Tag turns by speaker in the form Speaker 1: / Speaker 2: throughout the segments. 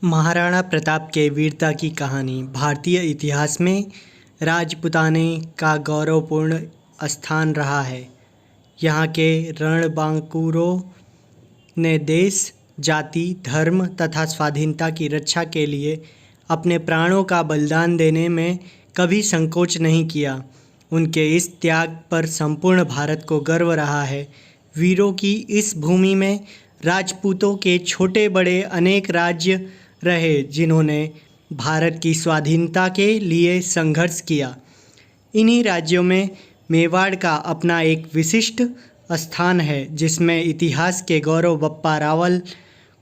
Speaker 1: महाराणा प्रताप के वीरता की कहानी भारतीय इतिहास में राजपूताने का गौरवपूर्ण स्थान रहा है। यहाँ के रणबांकुरों ने देश, जाति, धर्म तथा स्वाधीनता की रक्षा के लिए अपने प्राणों का बलिदान देने में कभी संकोच नहीं किया। उनके इस त्याग पर संपूर्ण भारत को गर्व रहा है। वीरों की इस भूमि में राजपूतों के छोटे बड़े अनेक राज्य रहे जिन्होंने भारत की स्वाधीनता के लिए संघर्ष किया। इन्हीं राज्यों में मेवाड़ का अपना एक विशिष्ट स्थान है, जिसमें इतिहास के गौरव बप्पा रावल,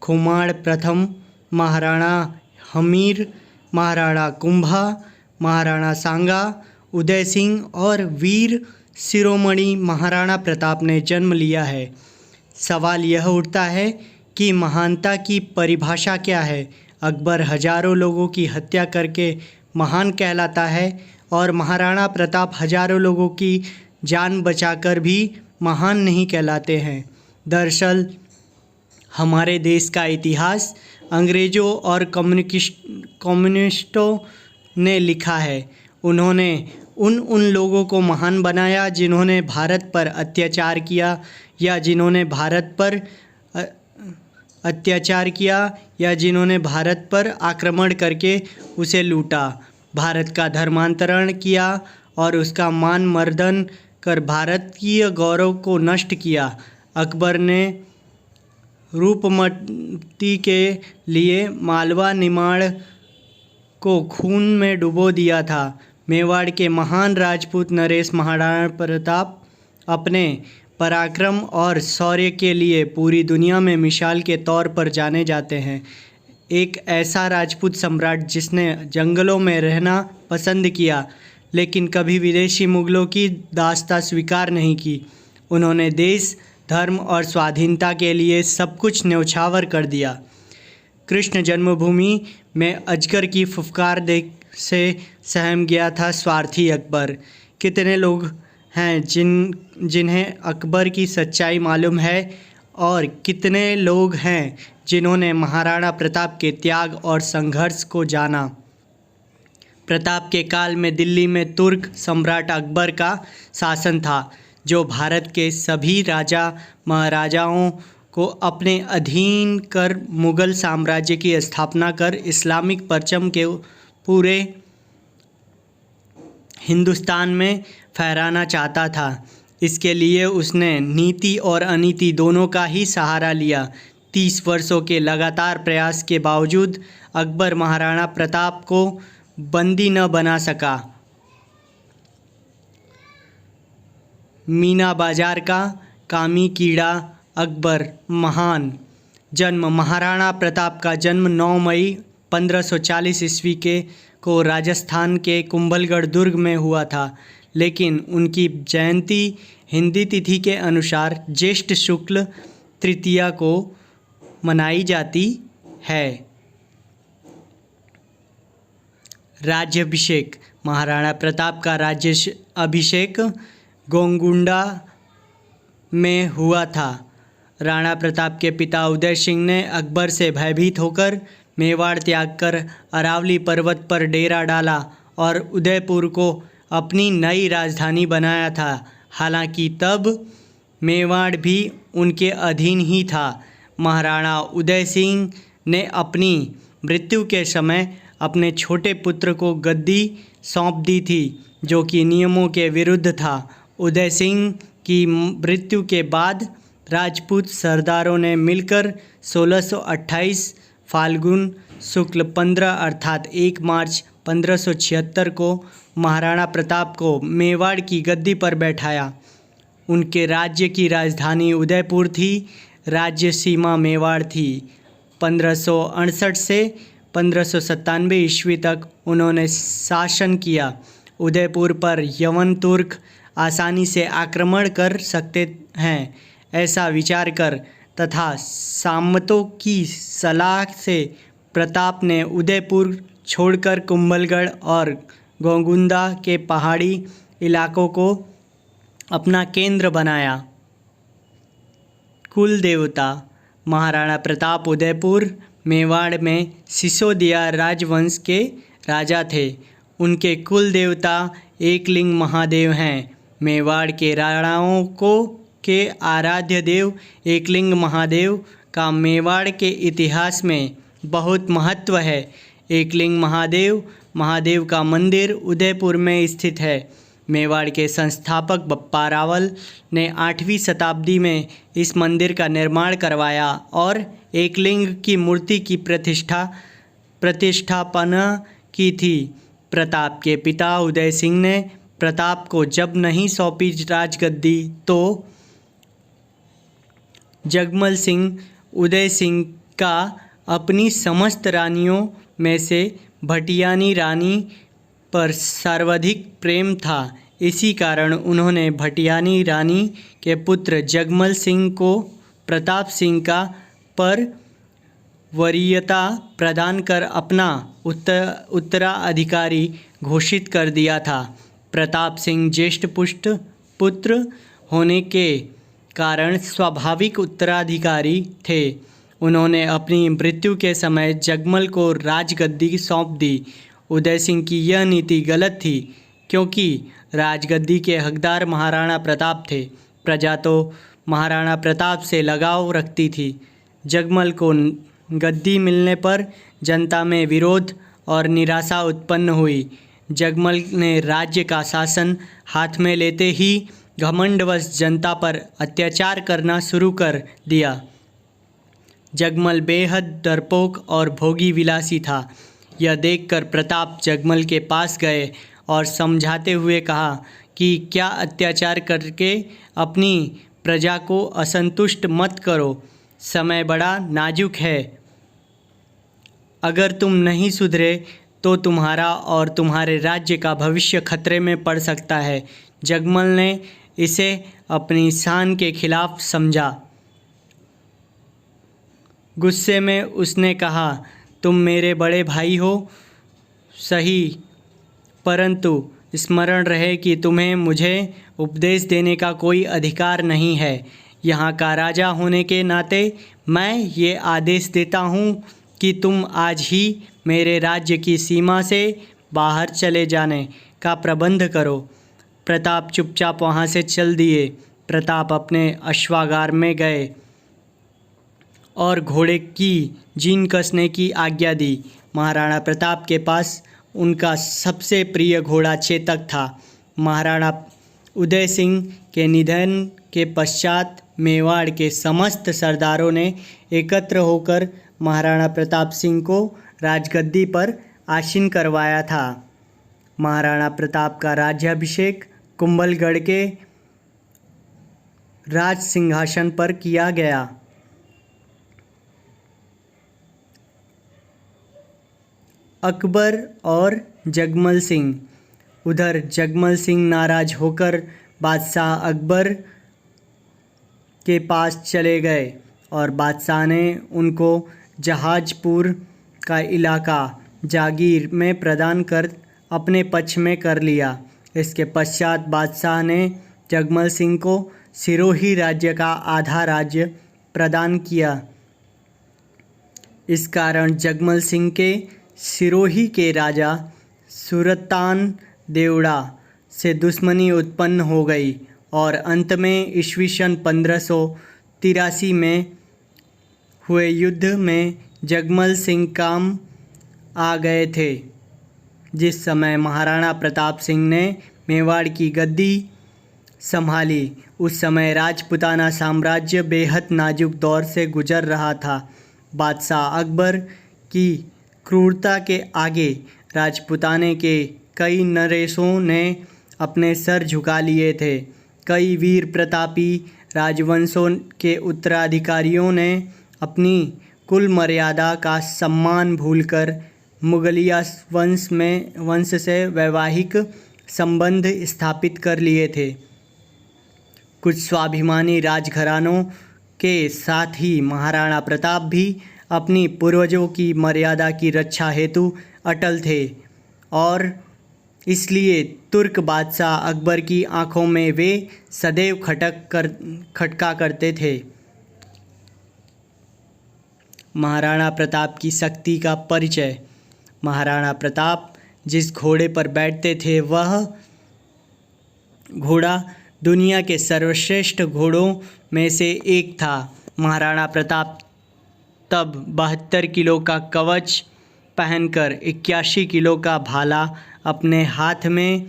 Speaker 1: खुमाण प्रथम, महाराणा हमीर, महाराणा कुंभा, महाराणा सांगा, उदय सिंह और वीर शिरोमणि महाराणा प्रताप ने जन्म लिया है। सवाल यह उठता है कि महानता की परिभाषा क्या है। अकबर हजारों लोगों की हत्या करके महान कहलाता है और महाराणा प्रताप हजारों लोगों की जान बचाकर भी महान नहीं कहलाते हैं। दरअसल हमारे देश का इतिहास अंग्रेज़ों और कम्युनिस्टों ने लिखा है। उन्होंने उन लोगों को महान बनाया जिन्होंने भारत पर अत्याचार किया या जिन्होंने भारत पर आक्रमण करके उसे लूटा, भारत का धर्मांतरण किया और उसका मान मर्दन कर भारतीय गौरव को नष्ट किया। अकबर ने रूपमती के लिए मालवा निमाड़ को खून में डुबो दिया था। मेवाड़ के महान राजपूत नरेश महाराणा प्रताप अपने पराक्रम और शौर्य के लिए पूरी दुनिया में मिसाल के तौर पर जाने जाते हैं। एक ऐसा राजपूत सम्राट जिसने जंगलों में रहना पसंद किया, लेकिन कभी विदेशी मुगलों की दास्तां स्वीकार नहीं की। उन्होंने देश, धर्म और स्वाधीनता के लिए सब कुछ न्यौछावर कर दिया। कृष्ण जन्मभूमि में अजगर की फुफकार से सहम गया था स्वार्थी अकबर। कितने लोग हैं जिन्हें अकबर की सच्चाई मालूम है और कितने लोग हैं जिन्होंने महाराणा प्रताप के त्याग और संघर्ष को जाना। प्रताप के काल में दिल्ली में तुर्क सम्राट अकबर का शासन था, जो भारत के सभी राजा महाराजाओं को अपने अधीन कर मुगल साम्राज्य की स्थापना कर इस्लामिक परचम के पूरे हिंदुस्तान में फहराना चाहता था। इसके लिए उसने नीति और अनीति दोनों का ही सहारा लिया। 30 वर्षों के लगातार प्रयास के बावजूद अकबर महाराणा प्रताप को बंदी न बना सका। मीना बाजार का कामी कीड़ा अकबर महान। जन्म महाराणा प्रताप का जन्म 9 मई 1540 ईस्वी को राजस्थान के कुंभलगढ़ दुर्ग में हुआ था, लेकिन उनकी जयंती हिंदी तिथि के अनुसार ज्येष्ठ शुक्ल तृतीया को मनाई जाती है। राज्याभिषेक। महाराणा प्रताप का राज्य अभिषेक गोंगुंडा में हुआ था। राणा प्रताप के पिता उदय सिंह ने अकबर से भयभीत होकर मेवाड़ त्याग कर अरावली पर्वत पर डेरा डाला और उदयपुर को अपनी नई राजधानी बनाया था। हालांकि तब मेवाड़ भी उनके अधीन ही था। महाराणा उदय सिंह ने अपनी मृत्यु के समय अपने छोटे पुत्र को गद्दी सौंप दी थी, जो कि नियमों के विरुद्ध था। उदय सिंह की मृत्यु के बाद राजपूत सरदारों ने मिलकर 1628 फाल्गुन शुक्ल 15 अर्थात 1 मार्च 1576 को महाराणा प्रताप को मेवाड़ की गद्दी पर बैठाया। उनके राज्य की राजधानी उदयपुर थी। राज्य सीमा मेवाड़ थी। 1568 से 1597 ईस्वी तक उन्होंने शासन किया। उदयपुर पर यवन तुर्क आसानी से आक्रमण कर सकते हैं, ऐसा विचार कर तथा सामंतों की सलाह से प्रताप ने उदयपुर छोड़कर कुंभलगढ़ और गोंगुंदा के पहाड़ी इलाकों को अपना केंद्र बनाया। कुल देवता। महाराणा प्रताप उदयपुर मेवाड़ में सिसोदिया राजवंश के राजा थे। उनके कुल देवता एकलिंग महादेव हैं। मेवाड़ के राणाओं के आराध्य देव एकलिंग महादेव का मेवाड़ के इतिहास में बहुत महत्व है। एकलिंग महादेव का मंदिर उदयपुर में स्थित है। मेवाड़ के संस्थापक बप्पा रावल ने 8वीं शताब्दी में इस मंदिर का निर्माण करवाया और एकलिंग की मूर्ति की प्रतिष्ठापना की थी। प्रताप के पिता उदय सिंह ने प्रताप को जब नहीं सौंपी राजगद्दी तो जगमल सिंह उदय सिंह का अपनी समस्त रानियों में से भटियानी रानी पर सर्वाधिक प्रेम था। इसी कारण उन्होंने भटियानी रानी के पुत्र जगमल सिंह को प्रताप सिंह का पर वरीयता प्रदान कर अपना उत्तराधिकारी घोषित कर दिया था। प्रताप सिंह ज्येष्ठ पुत्र होने के कारण स्वाभाविक उत्तराधिकारी थे। उन्होंने अपनी मृत्यु के समय जगमल को राजगद्दी सौंप दी। उदय सिंह की यह नीति गलत थी, क्योंकि राजगद्दी के हकदार महाराणा प्रताप थे। प्रजा तो महाराणा प्रताप से लगाव रखती थी। जगमल को गद्दी मिलने पर जनता में विरोध और निराशा उत्पन्न हुई। जगमल ने राज्य का शासन हाथ में लेते ही घमंडवश जनता पर अत्याचार करना शुरू कर दिया। जगमल बेहद डरपोक और भोगी विलासी था। यह देखकर प्रताप जगमल के पास गए और समझाते हुए कहा कि क्या अत्याचार करके अपनी प्रजा को असंतुष्ट मत करो। समय बड़ा नाजुक है। अगर तुम नहीं सुधरे तो तुम्हारा और तुम्हारे राज्य का भविष्य खतरे में पड़ सकता है। जगमल ने इसे अपनी शान के खिलाफ समझा। गुस्से में उसने कहा, तुम मेरे बड़े भाई हो सही, परंतु स्मरण रहे कि तुम्हें मुझे उपदेश देने का कोई अधिकार नहीं है। यहाँ का राजा होने के नाते मैं ये आदेश देता हूँ कि तुम आज ही मेरे राज्य की सीमा से बाहर चले जाने का प्रबंध करो। प्रताप चुपचाप वहाँ से चल दिए। प्रताप अपने अश्वागार में गए और घोड़े की जीन कसने की आज्ञा दी। महाराणा प्रताप के पास उनका सबसे प्रिय घोड़ा चेतक था। महाराणा उदय सिंह के निधन के पश्चात मेवाड़ के समस्त सरदारों ने एकत्र होकर महाराणा प्रताप सिंह को राजगद्दी पर आसीन करवाया था। महाराणा प्रताप का राज्याभिषेक कुंभलगढ़ के राज सिंहासन पर किया गया। अकबर और जगमल सिंह। उधर जगमल सिंह नाराज होकर बादशाह अकबर के पास चले गए और बादशाह ने उनको जहाजपुर का इलाका जागीर में प्रदान कर अपने पक्ष में कर लिया। इसके पश्चात बादशाह ने जगमल सिंह को सिरोही राज्य का आधा राज्य प्रदान किया। इस कारण जगमल सिंह के सिरोही के राजा सुरतान देवड़ा से दुश्मनी उत्पन्न हो गई और अंत में ईस्वी सन 1583 में हुए युद्ध में जगमल सिंह काम आ गए थे। जिस समय महाराणा प्रताप सिंह ने मेवाड़ की गद्दी संभाली, उस समय राजपूताना साम्राज्य बेहद नाजुक दौर से गुजर रहा था। बादशाह अकबर की क्रूरता के आगे राजपूताने के कई नरेशों ने अपने सर झुका लिए थे। कई वीर प्रतापी राजवंशों के उत्तराधिकारियों ने अपनी कुल मर्यादा का सम्मान भूलकर मुगलिया वंश से वैवाहिक संबंध स्थापित कर लिए थे। कुछ स्वाभिमानी राजघरानों के साथ ही महाराणा प्रताप भी अपनी पूर्वजों की मर्यादा की रक्षा हेतु अटल थे और इसलिए तुर्क बादशाह अकबर की आंखों में वे सदैव खटका करते थे। महाराणा प्रताप की शक्ति का परिचय। महाराणा प्रताप जिस घोड़े पर बैठते थे वह घोड़ा दुनिया के सर्वश्रेष्ठ घोड़ों में से एक था। महाराणा प्रताप तब 72 किलो का कवच पहनकर 81 किलो का भाला अपने हाथ में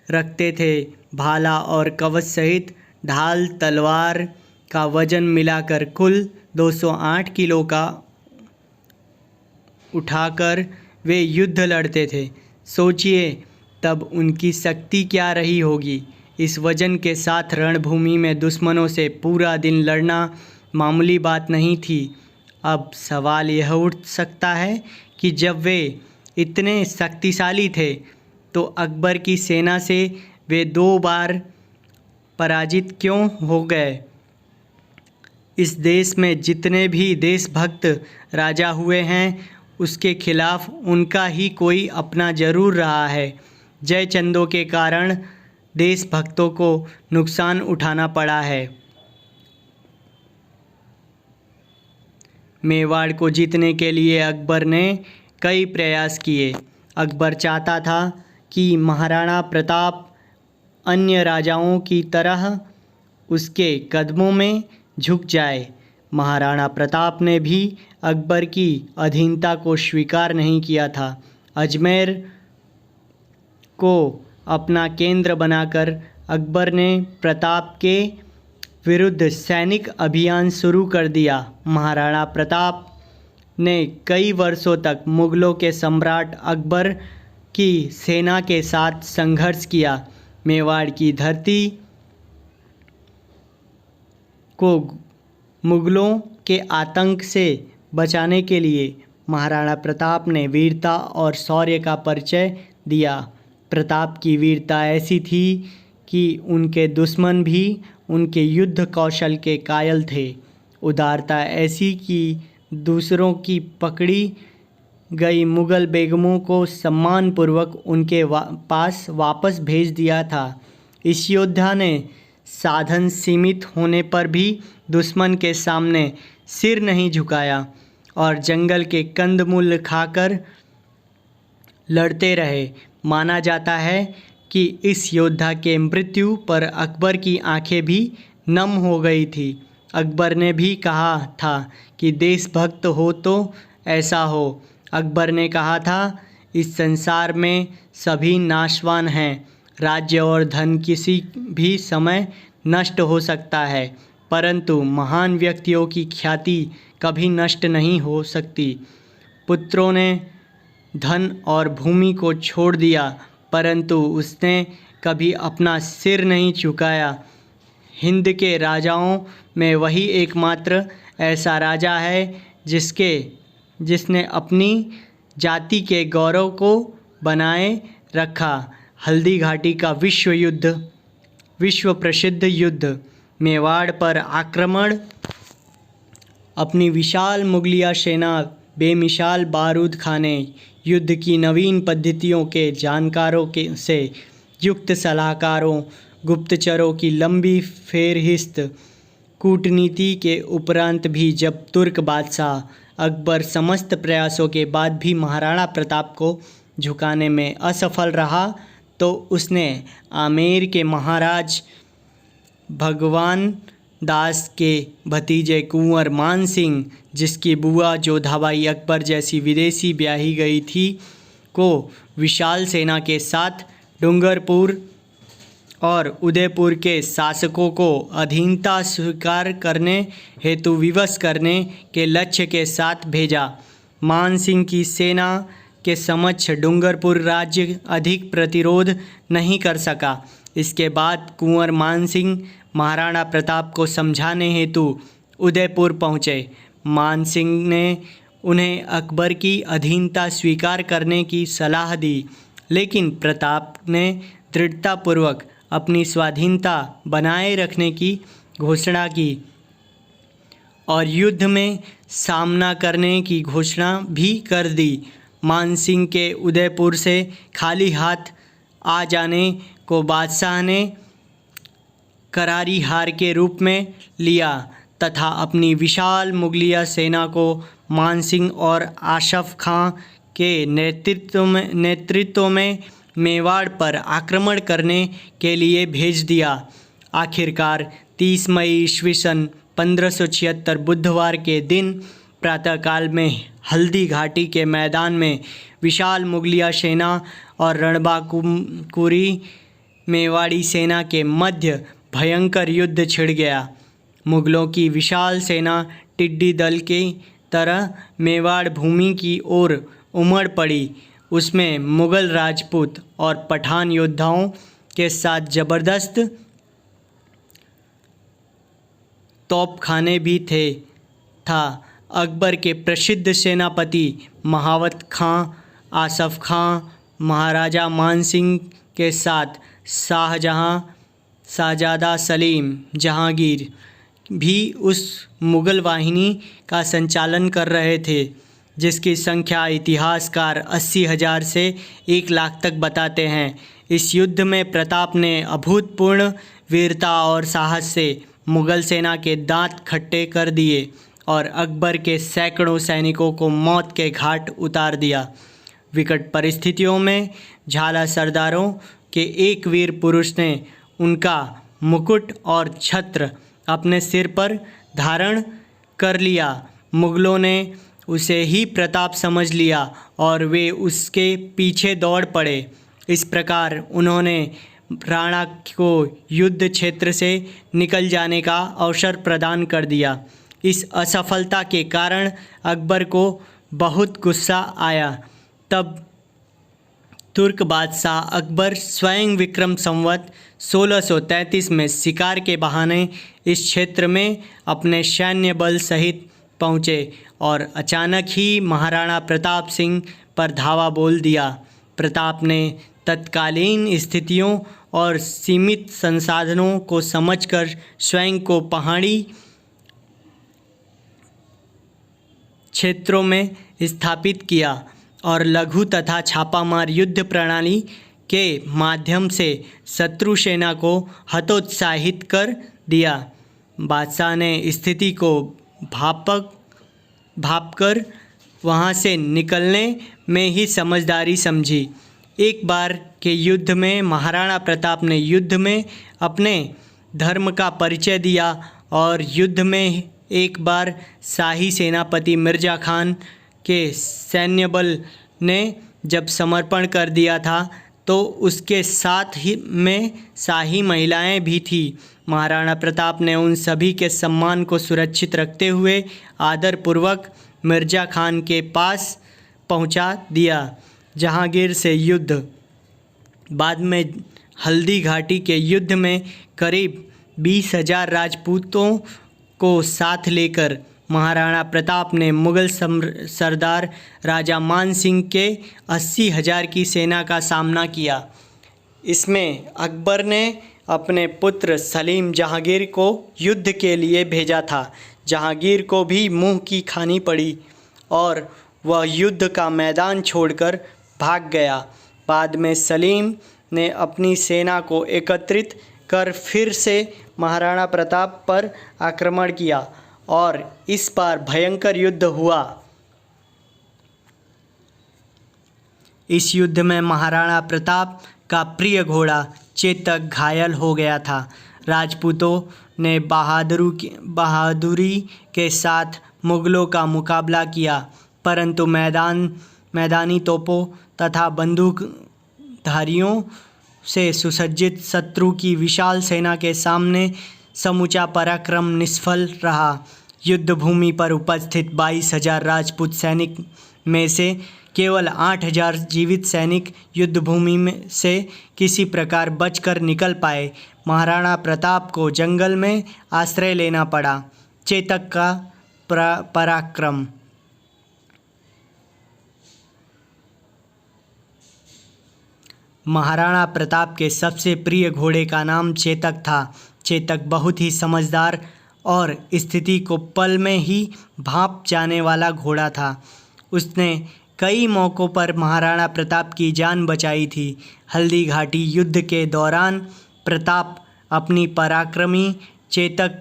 Speaker 1: रखते थे। भाला और कवच सहित ढाल तलवार का वजन मिलाकर कुल 208 किलो का उठाकर वे युद्ध लड़ते थे। सोचिए तब उनकी शक्ति क्या रही होगी। इस वजन के साथ रणभूमि में दुश्मनों से पूरा दिन लड़ना मामूली बात नहीं थी। अब सवाल यह उठ सकता है कि जब वे इतने शक्तिशाली थे तो अकबर की सेना से वे 2 बार पराजित क्यों हो गए। इस देश में जितने भी देशभक्त राजा हुए हैं उसके खिलाफ उनका ही कोई अपना जरूर रहा है। जयचंदों के कारण देशभक्तों को नुकसान उठाना पड़ा है। मेवाड़ को जीतने के लिए अकबर ने कई प्रयास किए। अकबर चाहता था कि महाराणा प्रताप अन्य राजाओं की तरह उसके कदमों में झुक जाए। महाराणा प्रताप ने भी अकबर की अधीनता को स्वीकार नहीं किया था। अजमेर को अपना केंद्र बनाकर अकबर ने प्रताप के विरुद्ध सैनिक अभियान शुरू कर दिया। महाराणा प्रताप ने कई वर्षों तक मुगलों के सम्राट अकबर की सेना के साथ संघर्ष किया। मेवाड़ की धरती को मुगलों के आतंक से बचाने के लिए महाराणा प्रताप ने वीरता और शौर्य का परिचय दिया। प्रताप की वीरता ऐसी थी कि उनके दुश्मन भी उनके युद्ध कौशल के कायल थे। उदारता ऐसी कि दूसरों की पकड़ी गई मुग़ल बेगमों को सम्मानपूर्वक उनके पास वापस भेज दिया था। इस योद्धा ने साधन सीमित होने पर भी दुश्मन के सामने सिर नहीं झुकाया और जंगल के कंदमूल खाकर लड़ते रहे। माना जाता है कि इस योद्धा के मृत्यु पर अकबर की आंखें भी नम हो गई थी। अकबर ने भी कहा था कि देशभक्त हो तो ऐसा हो। अकबर ने कहा था, इस संसार में सभी नाशवान हैं। राज्य और धन किसी भी समय नष्ट हो सकता है, परंतु महान व्यक्तियों की ख्याति कभी नष्ट नहीं हो सकती। पुत्रों ने धन और भूमि को छोड़ दिया, परंतु उसने कभी अपना सिर नहीं झुकाया। हिंद के राजाओं में वही एकमात्र ऐसा राजा है जिसने अपनी जाति के गौरव को बनाए रखा। हल्दी घाटी का विश्व प्रसिद्ध युद्ध। मेवाड़ पर आक्रमण। अपनी विशाल मुगलिया सेना, बेमिसाल बारूद खाने, युद्ध की नवीन पद्धतियों के जानकारों से युक्त सलाहकारों, गुप्तचरों की लंबी फेरहिस्त, कूटनीति के उपरांत भी जब तुर्क बादशाह अकबर समस्त प्रयासों के बाद भी महाराणा प्रताप को झुकाने में असफल रहा, तो उसने आमेर के महाराज भगवान दास के भतीजे कुंवर मान सिंह, जिसकी बुआ जोधाबाई अकबर जैसी विदेशी ब्याही गई थी, को विशाल सेना के साथ डूंगरपुर और उदयपुर के शासकों को अधीनता स्वीकार करने हेतु विवश करने के लक्ष्य के साथ भेजा। मान सिंह की सेना के समक्ष डूंगरपुर राज्य अधिक प्रतिरोध नहीं कर सका। इसके बाद कुंवर मान सिंह महाराणा प्रताप को समझाने हेतु उदयपुर पहुँचे। मान सिंह ने उन्हें अकबर की अधीनता स्वीकार करने की सलाह दी, लेकिन प्रताप ने दृढ़तापूर्वक अपनी स्वाधीनता बनाए रखने की घोषणा की और युद्ध में सामना करने की घोषणा भी कर दी। मान सिंह के उदयपुर से खाली हाथ आ जाने को बादशाह ने करारी हार के रूप में लिया तथा अपनी विशाल मुगलिया सेना को मान सिंह और आशफ खां के नेतृत्व में मेवाड़ पर आक्रमण करने के लिए भेज दिया। आखिरकार 30 मई ईस्वी सन 1576 बुधवार के दिन प्रातःकाल में हल्दी घाटी के मैदान में विशाल मुगलिया सेना और रणबांकुरी मेवाड़ी सेना के मध्य भयंकर युद्ध छिड़ गया। मुगलों की विशाल सेना टिड्डी दल की तरह मेवाड़ भूमि की ओर उमड़ पड़ी। उसमें मुगल राजपूत और पठान योद्धाओं के साथ जबरदस्त तोपखाने भी था। अकबर के प्रसिद्ध सेनापति महावत खां, आसफ खां, महाराजा मान सिंह के साथ शाहजादा सलीम जहांगीर भी उस मुगल वाहिनी का संचालन कर रहे थे, जिसकी संख्या इतिहासकार 80,000 से 1 लाख तक बताते हैं। इस युद्ध में प्रताप ने अभूतपूर्व वीरता और साहस से मुगल सेना के दांत खट्टे कर दिए और अकबर के सैकड़ों सैनिकों को मौत के घाट उतार दिया। विकट परिस्थितियों में झाला सरदारों के एक वीर पुरुष ने उनका मुकुट और छत्र अपने सिर पर धारण कर लिया। मुगलों ने उसे ही प्रताप समझ लिया और वे उसके पीछे दौड़ पड़े। इस प्रकार उन्होंने राणा को युद्ध क्षेत्र से निकल जाने का अवसर प्रदान कर दिया। इस असफलता के कारण अकबर को बहुत गुस्सा आया। तब तुर्क बादशाह अकबर स्वयं विक्रम संवत 1633 में शिकार के बहाने इस क्षेत्र में अपने सैन्य बल सहित पहुँचे और अचानक ही महाराणा प्रताप सिंह पर धावा बोल दिया। प्रताप ने तत्कालीन स्थितियों और सीमित संसाधनों को समझकर स्वयं को पहाड़ी क्षेत्रों में स्थापित किया और लघु तथा छापामार युद्ध प्रणाली के माध्यम से शत्रु सेना को हतोत्साहित कर दिया। बादशाह ने स्थिति को भांपकर वहां से निकलने में ही समझदारी समझी। एक बार के युद्ध में महाराणा प्रताप ने युद्ध में अपने धर्म का परिचय दिया और युद्ध में एक बार शाही सेनापति मिर्ज़ा खान के सैन्य बल ने जब समर्पण कर दिया था तो उसके साथ ही में शाही महिलाएं भी थीं। महाराणा प्रताप ने उन सभी के सम्मान को सुरक्षित रखते हुए आदरपूर्वक मिर्ज़ा खान के पास पहुंचा दिया। जहांगीर से युद्ध। बाद में हल्दी घाटी के युद्ध में करीब 20,000 राजपूतों को साथ लेकर महाराणा प्रताप ने मुगल सरदार राजा मान सिंह के 80,000 की सेना का सामना किया। इसमें अकबर ने अपने पुत्र सलीम जहांगीर को युद्ध के लिए भेजा था। जहांगीर को भी मुंह की खानी पड़ी और वह युद्ध का मैदान छोड़कर भाग गया। बाद में सलीम ने अपनी सेना को एकत्रित कर फिर से महाराणा प्रताप पर आक्रमण किया और इस बार भयंकर युद्ध हुआ। इस युद्ध में महाराणा प्रताप का प्रिय घोड़ा चेतक घायल हो गया था। राजपूतों ने बहादुरी के साथ मुगलों का मुकाबला किया, परंतु मैदानी तोपों तथा बंदूकधारियों से सुसज्जित शत्रु की विशाल सेना के सामने समूचा पराक्रम निष्फल रहा। युद्ध भूमि पर उपस्थित 22,000 राजपूत सैनिक में से केवल 8,000 जीवित सैनिक युद्ध भूमि में से किसी प्रकार बचकर निकल पाए। महाराणा प्रताप को जंगल में आश्रय लेना पड़ा। चेतक का पराक्रम। महाराणा प्रताप के सबसे प्रिय घोड़े का नाम चेतक था। चेतक बहुत ही समझदार और स्थिति को पल में ही भांप जाने वाला घोड़ा था। उसने कई मौक़ों पर महाराणा प्रताप की जान बचाई थी। हल्दी घाटी युद्ध के दौरान प्रताप अपनी पराक्रमी चेतक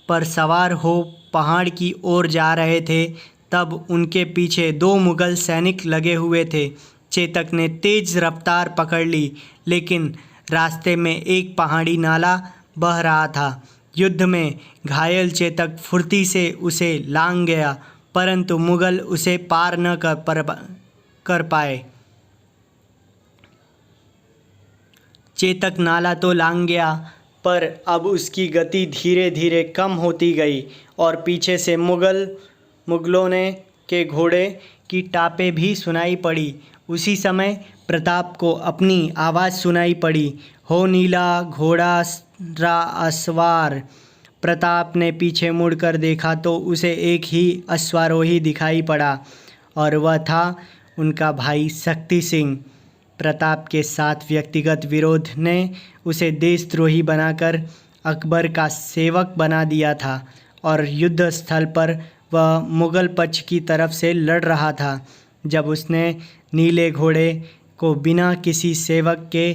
Speaker 1: पर सवार हो पहाड़ की ओर जा रहे थे, तब उनके पीछे 2 मुग़ल सैनिक लगे हुए थे। चेतक ने तेज़ रफ्तार पकड़ ली, लेकिन रास्ते में एक पहाड़ी नाला बह रहा था। युद्ध में घायल चेतक फुर्ती से उसे लांघ गया, परंतु मुग़ल उसे पार न कर पाए। चेतक नाला तो लांघ गया, पर अब उसकी गति धीरे धीरे कम होती गई और पीछे से मुग़लों के घोड़े की टापें भी सुनाई पड़ी। उसी समय प्रताप को अपनी आवाज़ सुनाई पड़ी, हो नीला घोड़ा रा असवार। प्रताप ने पीछे मुड़कर देखा तो उसे एक ही अश्वारोही दिखाई पड़ा और वह था उनका भाई शक्ति सिंह। प्रताप के साथ व्यक्तिगत विरोध ने उसे देशद्रोही बनाकर अकबर का सेवक बना दिया था और युद्ध स्थल पर वह मुग़ल पक्ष की तरफ से लड़ रहा था। जब उसने नीले घोड़े को बिना किसी सेवक के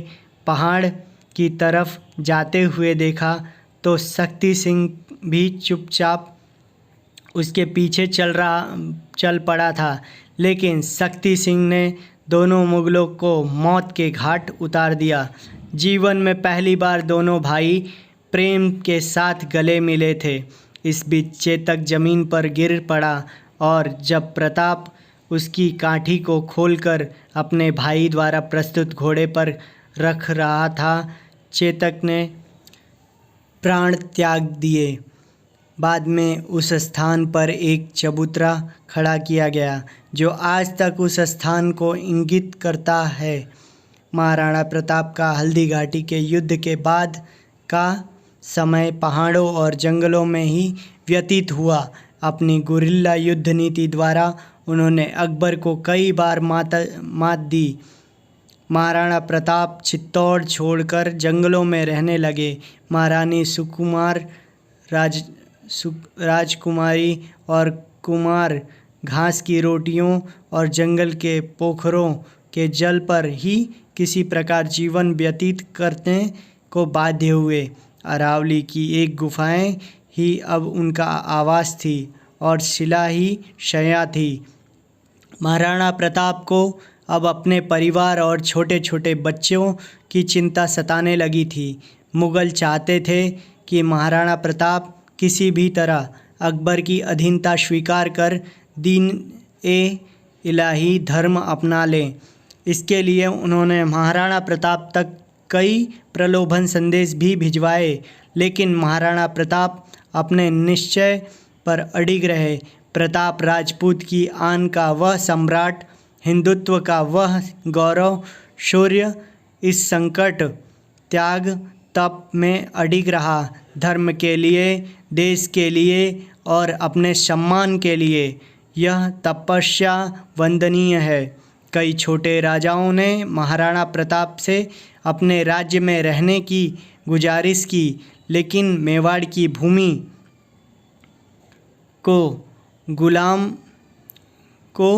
Speaker 1: पहाड़ की तरफ जाते हुए देखा तो शक्ति सिंह भी चुपचाप उसके पीछे चल पड़ा था। लेकिन शक्ति सिंह ने दोनों मुग़लों को मौत के घाट उतार दिया। जीवन में पहली बार दोनों भाई प्रेम के साथ गले मिले थे। इस बीच चेतक ज़मीन पर गिर पड़ा और जब प्रताप उसकी काठी को खोलकर अपने भाई द्वारा प्रस्तुत घोड़े पर रख रहा था, चेतक ने प्राण त्याग दिए। बाद में उस स्थान पर एक चबूतरा खड़ा किया गया, जो आज तक उस स्थान को इंगित करता है। महाराणा प्रताप का हल्दी घाटी के युद्ध के बाद का समय पहाड़ों और जंगलों में ही व्यतीत हुआ। अपनी गुरिल्ला युद्ध नीति द्वारा उन्होंने अकबर को कई बार मात दी। महाराणा प्रताप चित्तौड़ छोड़कर जंगलों में रहने लगे। महारानी राजकुमारी और कुमार घास की रोटियों और जंगल के पोखरों के जल पर ही किसी प्रकार जीवन व्यतीत करने को बाध्य हुए। अरावली की एक गुफाएं ही अब उनका आवास थी और शिला ही शैया थी। महाराणा प्रताप को अब अपने परिवार और छोटे छोटे बच्चों की चिंता सताने लगी थी। मुग़ल चाहते थे कि महाराणा प्रताप किसी भी तरह अकबर की अधीनता स्वीकार कर दीन-ए-इलाही धर्म अपना लें। इसके लिए उन्होंने महाराणा प्रताप तक कई प्रलोभन संदेश भी भिजवाए, लेकिन महाराणा प्रताप अपने निश्चय पर अडिग रहे। प्रताप राजपूत की आन का वह सम्राट, हिंदुत्व का वह गौरव शौर्य इस संकट त्याग तप में अडिग रहा। धर्म के लिए, देश के लिए और अपने सम्मान के लिए यह तपस्या वंदनीय है। कई छोटे राजाओं ने महाराणा प्रताप से अपने राज्य में रहने की गुजारिश की, लेकिन मेवाड़ की भूमि को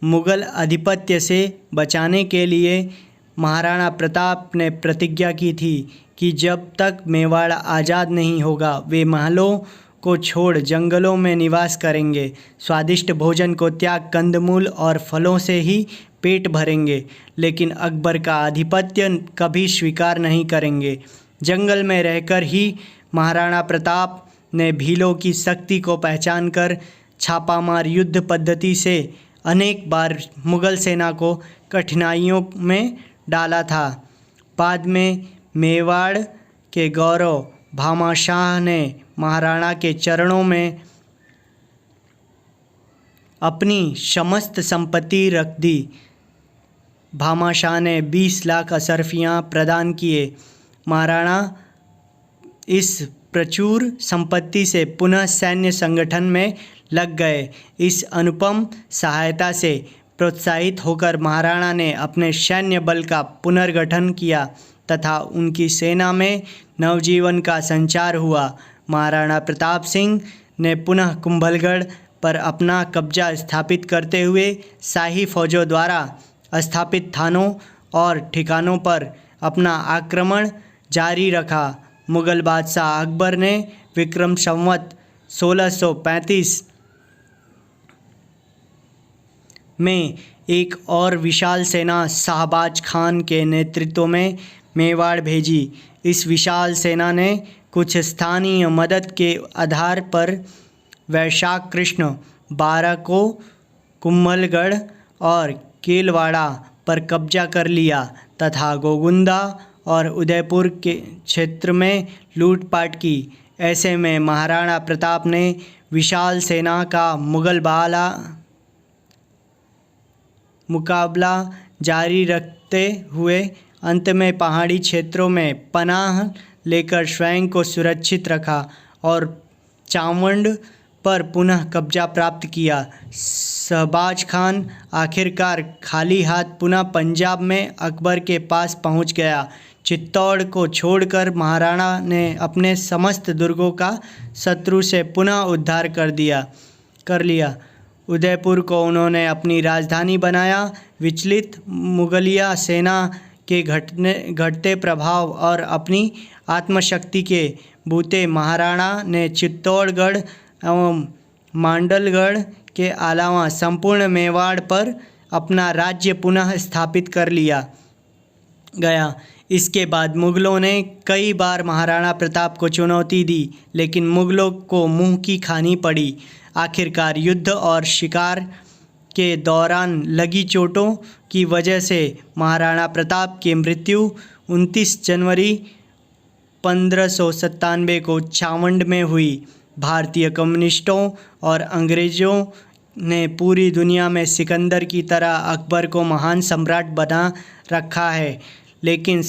Speaker 1: मुग़ल आधिपत्य से बचाने के लिए महाराणा प्रताप ने प्रतिज्ञा की थी कि जब तक मेवाड़ आज़ाद नहीं होगा वे महलों को छोड़ जंगलों में निवास करेंगे। स्वादिष्ट भोजन को त्याग कंदमूल और फलों से ही पेट भरेंगे, लेकिन अकबर का आधिपत्य कभी स्वीकार नहीं करेंगे। जंगल में रहकर ही महाराणा प्रताप ने भीलों की शक्ति को पहचान कर छापामार युद्ध पद्धति से अनेक बार मुग़ल सेना को कठिनाइयों में डाला था। बाद में मेवाड़ के गौरव भामाशाह ने महाराणा के चरणों में अपनी समस्त संपत्ति रख दी। भामाशाह ने 20 लाख असरफियाँ प्रदान किए। महाराणा इस प्रचुर संपत्ति से पुनः सैन्य संगठन में लग गए। इस अनुपम सहायता से प्रोत्साहित होकर महाराणा ने अपने सैन्य बल का पुनर्गठन किया तथा उनकी सेना में नवजीवन का संचार हुआ। महाराणा प्रताप सिंह ने पुनः कुंभलगढ़ पर अपना कब्जा स्थापित करते हुए शाही फौजों द्वारा स्थापित थानों और ठिकानों पर अपना आक्रमण जारी रखा। मुग़ल बादशाह अकबर ने विक्रम संवत 1635 में एक और विशाल सेना शाहबाज खान के नेतृत्व में मेवाड़ भेजी। इस विशाल सेना ने कुछ स्थानीय मदद के आधार पर वैशाख कृष्ण 12 को कुंभलगढ़ और केलवाड़ा पर कब्जा कर लिया तथा गोगुंदा और उदयपुर के क्षेत्र में लूटपाट की। ऐसे में महाराणा प्रताप ने विशाल सेना का मुकाबला जारी रखते हुए अंत में पहाड़ी क्षेत्रों में पनाह लेकर स्वयं को सुरक्षित रखा और चावंड पर पुनः कब्जा प्राप्त किया। शहबाज खान आखिरकार खाली हाथ पुनः पंजाब में अकबर के पास पहुंच गया। चित्तौड़ को छोड़कर महाराणा ने अपने समस्त दुर्गों का शत्रु से पुनः उद्धार कर लिया। उदयपुर को उन्होंने अपनी राजधानी बनाया। विचलित मुगलिया सेना के घटते प्रभाव और अपनी आत्मशक्ति के बूते महाराणा ने चित्तौड़गढ़ एवं मांडलगढ़ के अलावा संपूर्ण मेवाड़ पर अपना राज्य पुनः स्थापित कर लिया गया। इसके बाद मुग़लों ने कई बार महाराणा प्रताप को चुनौती दी, लेकिन मुग़लों को मुंह की खानी पड़ी। आखिरकार युद्ध और शिकार के दौरान लगी चोटों की वजह से महाराणा प्रताप की मृत्यु 29 जनवरी 1597 को चावंड में हुई। भारतीय कम्युनिस्टों और अंग्रेज़ों ने पूरी दुनिया में सिकंदर की तरह अकबर को महान सम्राट बना रखा है, लेकिन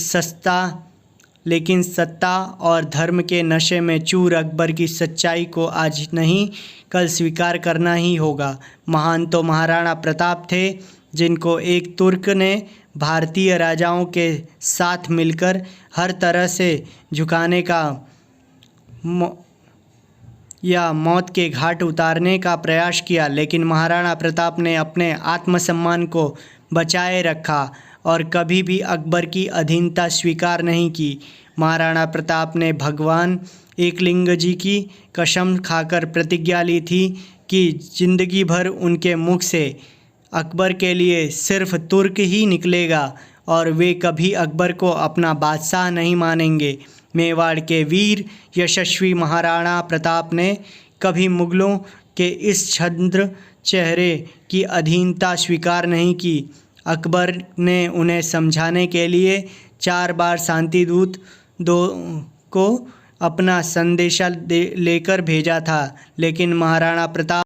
Speaker 1: सत्ता और धर्म के नशे में चूर अकबर की सच्चाई को आज नहीं कल स्वीकार करना ही होगा। महान तो महाराणा प्रताप थे, जिनको एक तुर्क ने भारतीय राजाओं के साथ मिलकर हर तरह से झुकाने का या मौत के घाट उतारने का प्रयास किया, लेकिन महाराणा प्रताप ने अपने आत्मसम्मान को बचाए रखा और कभी भी अकबर की अधीनता स्वीकार नहीं की। महाराणा प्रताप ने भगवान एकलिंग जी की कसम खाकर प्रतिज्ञा ली थी कि जिंदगी भर उनके मुख से अकबर के लिए सिर्फ तुर्क ही निकलेगा और वे कभी अकबर को अपना बादशाह नहीं मानेंगे। मेवाड़ के वीर यशस्वी महाराणा प्रताप ने कभी मुग़लों के इस छद्म चेहरे की अधीनता स्वीकार नहीं की। अकबर ने उन्हें समझाने के लिए 4 बार शांति दूत को अपना संदेशा लेकर भेजा था, लेकिन महाराणा प्रताप